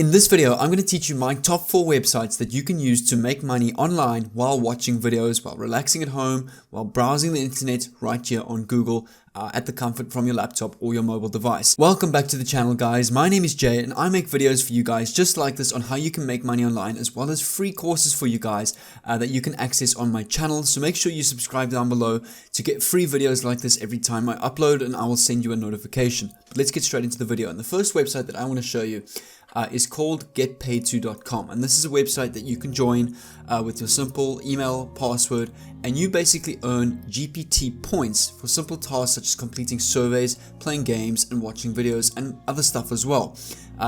In this video, I'm going to teach you my top 4 websites that you can use to make money online while watching videos, while relaxing at home, while browsing the internet right here on Google at the comfort from your laptop or your mobile device. Welcome back to the channel, guys. My name is Jay and I make videos for you guys just like this on how you can make money online, as well as free courses for you guys that you can access on my channel. So make sure you subscribe down below to get free videos like this every time I upload, and I will send you a notification. But let's get straight into the video. And the first website that I want to show you is called getpaidto.com, and this is a website that you can join with your simple email, password, and you basically earn GPT points for simple tasks such as completing surveys, playing games, and watching videos, and other stuff as well.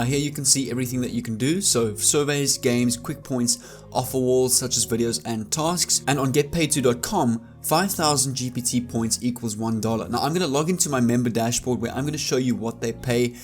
Here you can see everything that you can do, so surveys, games, quick points, offer walls such as videos and tasks. And on getpaidto.com, 5,000 GPT points equals $1. Now I'm going to log into my member dashboard where I'm going to show you what they pay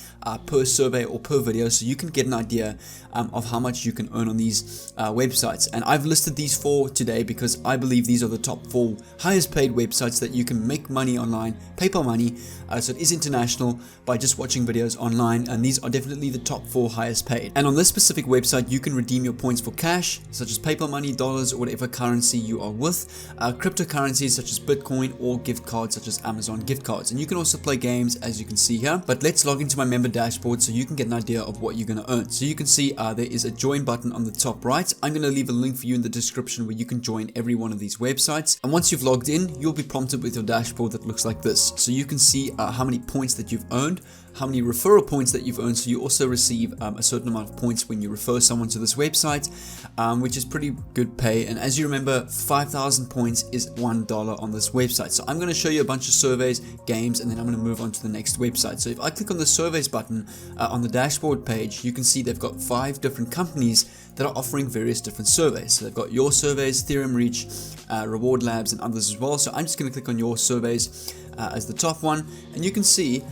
per survey or per video, so you can get an idea of how much you can earn on these websites. And I've listed these 4 today because I believe these are the top 4 highest paid websites that you can make money online, PayPal money, so it is international, by just watching videos online, and these are definitely the top 4 highest paid. And on this specific website you can redeem your points for cash such as PayPal money, dollars, or whatever currency you are with, cryptocurrencies such as Bitcoin, or gift cards such as Amazon gift cards. And you can also play games, as you can see here. But let's log into my member dashboard so you can get an idea of what you're going to earn. So you can see there is a join button on the top right. I'm going to leave a link for you in the description where you can join every one of these websites. And once you've logged in, you'll be prompted with your dashboard that looks like this. So you can see how many points that you've earned, how many referral points that you've earned. So you also receive a certain amount of points when you refer someone to this website, which is pretty good pay. And as you remember, 5,000 points is $1 on this website. So I'm going to show you a bunch of surveys, games, and then I'm going to move on to the next website. So if I click on the surveys button on the dashboard page, you can see they've got 5 different companies that are offering various different surveys. So they've got Your Surveys, Theorem Reach, Reward Labs, and others as well. So I'm just going to click on Your Surveys as the top one, and you can see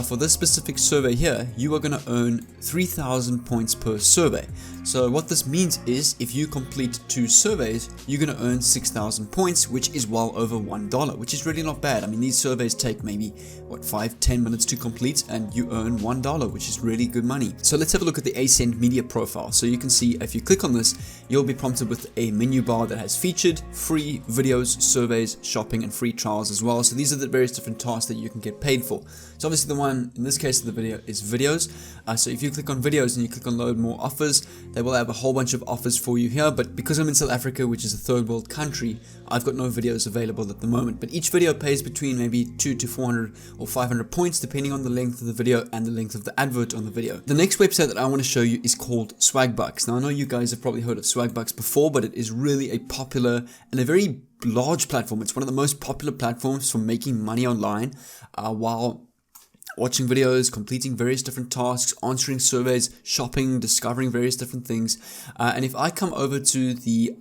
for this specific survey here, you are going to earn 3,000 points per survey. So what this means is if you complete 2 surveys, you're going to earn 6,000 points, which is well over $1, which is really not bad. I mean, these surveys take maybe, 5-10 minutes to complete, and you earn $1, which is really good money. So let's have a look at the Ascend media profile. So you can see if you click on this, you'll be prompted with a menu bar that has featured, free, videos, surveys, shopping, and free trials as well. So these are the various different tasks that you can get paid for. So obviously the one in this case of the video is videos. So if you click on videos and you click on load more offers, they will have a whole bunch of offers for you here. But because I'm in South Africa, which is a third world country, I've got no videos available at the moment. But each video pays between maybe 200 to 400 or 500 points depending on the length of the video and the length of the advert on the video. The next website that I want to show you is called Swagbucks. Now I know you guys have probably heard of Swagbucks before, but it is really a popular and a very large platform. It's one of the most popular platforms for making money online while watching videos, completing various different tasks, answering surveys, shopping, discovering various different things. And if I come over to the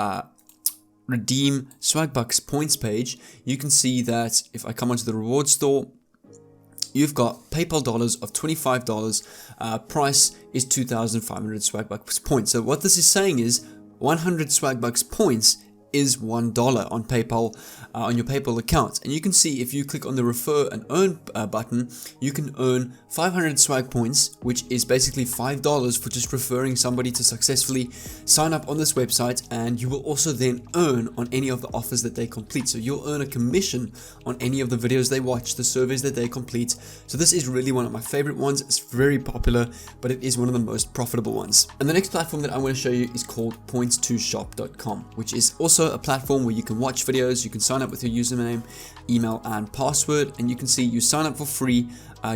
redeem Swagbucks points page, you can see that if I come onto the reward store, you've got PayPal dollars of $25. Price is 2,500 Swagbucks points. So what this is saying is 100 Swagbucks points is $1 on PayPal, on your PayPal account. And you can see if you click on the refer and earn button, you can earn 500 swag points, which is basically $5 for just referring somebody to successfully sign up on this website. And you will also then earn on any of the offers that they complete. So you'll earn a commission on any of the videos they watch, the surveys that they complete. So this is really one of my favorite ones. It's very popular, but it is one of the most profitable ones. And the next platform that I want to show you is called points2shop.com, which is also a platform where you can watch videos, you can sign up with your username, email, and password, and you can see you sign up for free.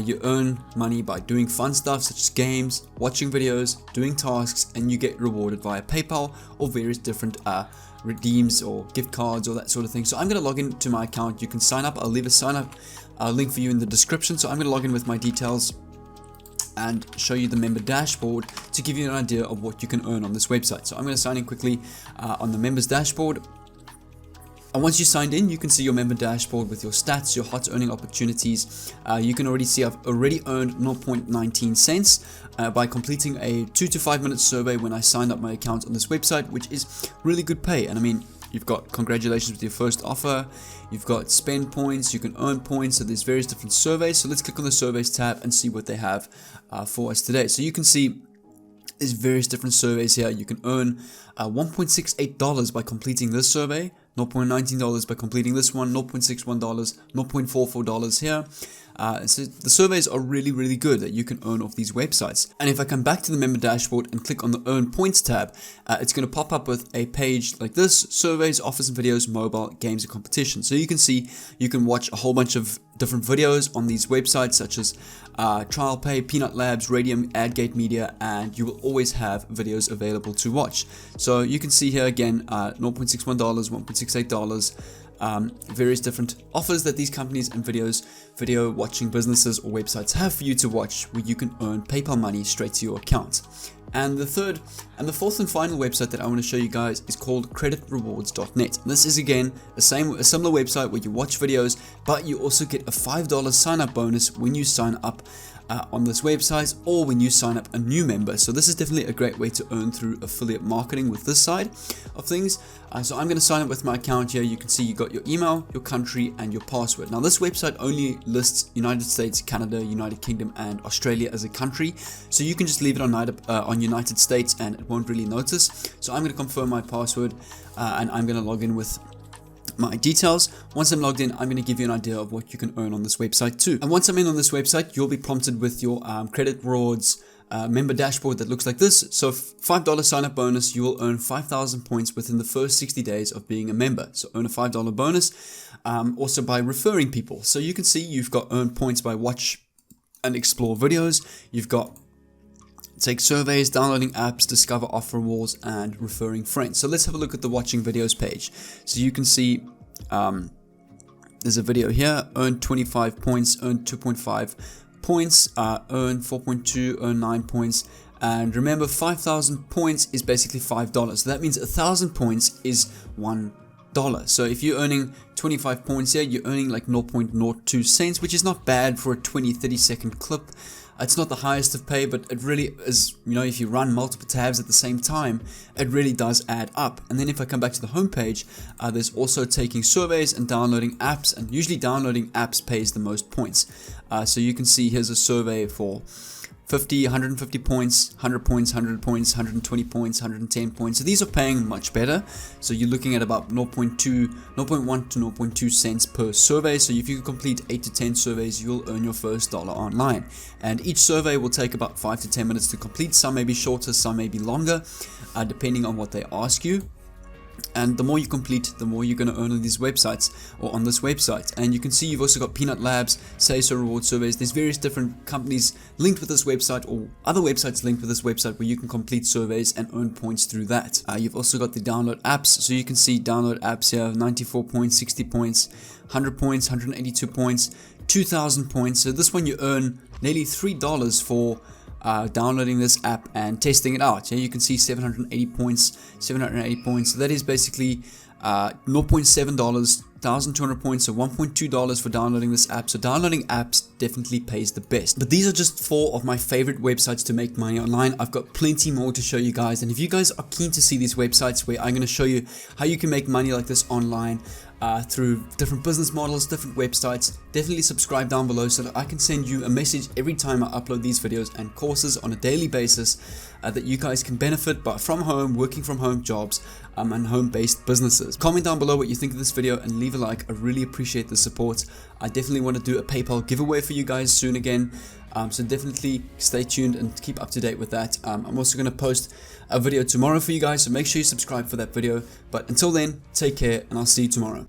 You earn money by doing fun stuff such as games, watching videos, doing tasks, and you get rewarded via PayPal or various different redeems or gift cards or that sort of thing. So I'm going to log into my account. You can sign up. I'll leave a sign up link for you in the description. So I'm going to log in with my details and show you the member dashboard to give you an idea of what you can earn on this website. So I'm going to sign in quickly on the members dashboard. And once you signed in, you can see your member dashboard with your stats, your hot earning opportunities. You can already see I've already earned 0.19 cents by completing a 2 to 5 minute survey when I signed up my account on this website, which is really good pay. And I mean, you've got congratulations with your first offer, you've got spend points, you can earn points, so there's various different surveys. So let's click on the surveys tab and see what they have for us today. So you can see There's various different surveys here. You can earn $1.68 by completing this survey, $0.19 by completing this one, $0.61, $0.44 here. So the surveys are really good that you can earn off these websites. And if I come back to the member dashboard and click on the earn points tab, it's going to pop up with a page like this: surveys, offers and videos, mobile, games and competition. So you can see you can watch a whole bunch of different videos on these websites such as Trial Pay, Peanut Labs, Radium, AdGate Media, and you will always have videos available to watch. So you can see here again $0.61, $1.68, various different offers that these companies and video watching businesses or websites have for you to watch, where you can earn PayPal money straight to your account. And the fourth and final website that I want to show you guys is called creditrewards.net. This is again a similar website where you watch videos, but you also get a $5 sign up bonus when you sign up on this website, or when you sign up a new member. So this is definitely a great way to earn through affiliate marketing with this side of things. So I'm going to sign up with my account here. You can see you got your email, your country, and your password. Now this website only lists United States, Canada, United Kingdom, and Australia as a country. So you can just leave it on United States and it won't really notice. So I'm going to confirm my password and I'm going to log in with my details. Once I'm logged in, I'm going to give you an idea of what you can earn on this website too. And once I'm in on this website, you'll be prompted with your credit rewards member dashboard that looks like this. So $5 sign up bonus, you will earn 5,000 points within the first 60 days of being a member. So earn a $5 bonus also by referring people. So you can see you've got earned points by watch and explore videos. You've got take surveys, downloading apps, discover offer walls, and referring friends. So let's have a look at the watching videos page. So you can see there's a video here: earn 25 points, earn 2.5 points, earn 4.2, earn 9 points. And remember, 5,000 points is basically $5. So that means 1,000 points is $1. So if you're earning 25 points here, you're earning like 0.02 cents, which is not bad for a 20-30 second clip. It's not the highest of pay, but it really is, if you run multiple tabs at the same time, it really does add up. And then if I come back to the home page, there's also taking surveys and downloading apps, and usually downloading apps pays the most points. So you can see here's a survey for 50, 150 points, 100 points, 100 points, 120 points, 110 points. So these are paying much better. So you're looking at about 0.1 to 0.2 cents per survey. So if you complete 8 to 10 surveys, you'll earn your first dollar online. And each survey will take about 5 to 10 minutes to complete. Some may be shorter, some may be longer, depending on what they ask you. And the more you complete, the more you're going to earn on these websites or on this website. And you can see you've also got Peanut Labs, Say So reward surveys. There's various different companies linked with this website, or other websites linked with this website, where you can complete surveys and earn points through that. You've also got the download apps. So you can see download apps here: 94 points, 60 points, 100 points, 182 points, 2,000 points. So this one you earn nearly $3 for downloading this app and testing it out. Here you can see 780 points. So that is basically $0.7, 1,200 points, so $1.2 for downloading this app. So downloading apps definitely pays the best. But these are just 4 of my favorite websites to make money online. I've got plenty more to show you guys, and if you guys are keen to see these websites where I'm going to show you how you can make money like this online through different business models, different websites, definitely subscribe down below so that I can send you a message every time I upload these videos and courses on a daily basis that you guys can benefit from home, working from home jobs, and home-based businesses. Comment down below what you think of this video and leave a like. I really appreciate the support. I definitely want to do a PayPal giveaway for you guys soon again. So definitely stay tuned and keep up to date with that. I'm also going to post a video tomorrow for you guys, so make sure you subscribe for that video. But until then, take care, and I'll see you tomorrow.